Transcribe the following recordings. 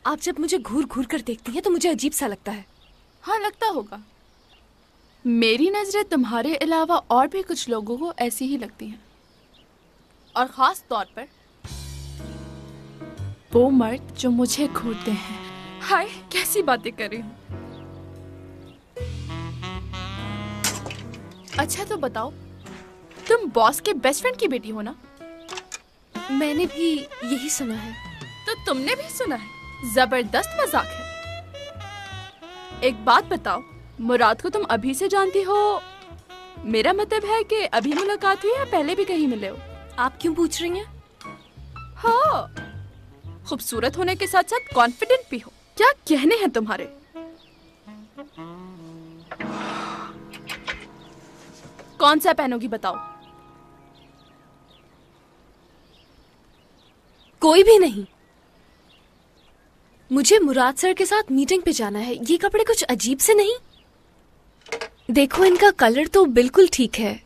आप जब मुझे घूर घूर कर देखती हैं तो मुझे अजीब सा लगता है। हाँ, लगता होगा। मेरी नजरें तुम्हारे अलावा और भी कुछ लोगों को ऐसी ही लगती हैं, और खास तौर पर वो मर्द जो मुझे घूरते हैं। हाय, कैसी बातें कर रही हूँ। अच्छा तो बताओ, तुम बॉस के बेस्ट फ्रेंड की बेटी हो ना? मैंने भी यही सुना है। तो तुमने भी सुना है? जबरदस्त मजाक है। एक बात बताओ, मुराद को तुम अभी से जानती हो? मेरा मतलब है कि अभी मुलाकात हुई या पहले भी कहीं मिले हो? आप क्यों पूछ रही हैं? हाँ, खूबसूरत होने के साथ साथ कॉन्फिडेंट भी हो। क्या कहने हैं तुम्हारे? कौन सा पहनोगी बताओ? कोई भी नहीं। मुझे मुराद सर के साथ मीटिंग पे जाना है। ये कपड़े कुछ अजीब से नहीं? देखो, इनका कलर तो बिल्कुल ठीक है,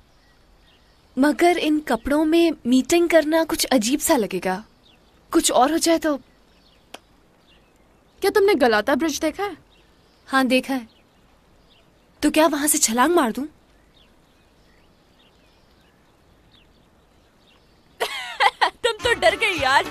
मगर इन कपड़ों में मीटिंग करना कुछ अजीब सा लगेगा। कुछ और हो जाए तो। क्या तुमने गलाता ब्रिज देखा है? हाँ, देखा है। तो क्या वहां से छलांग मार दूं? तुम तो डर गई यार।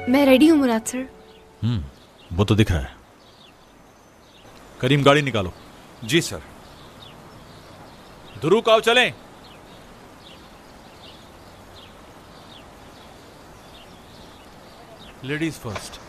मैं रेडी हूँ मुराद सर। वो तो दिख रहा है। करीम, गाड़ी निकालो। जी सर। ध्रुव, आओ चलें। Ladies first.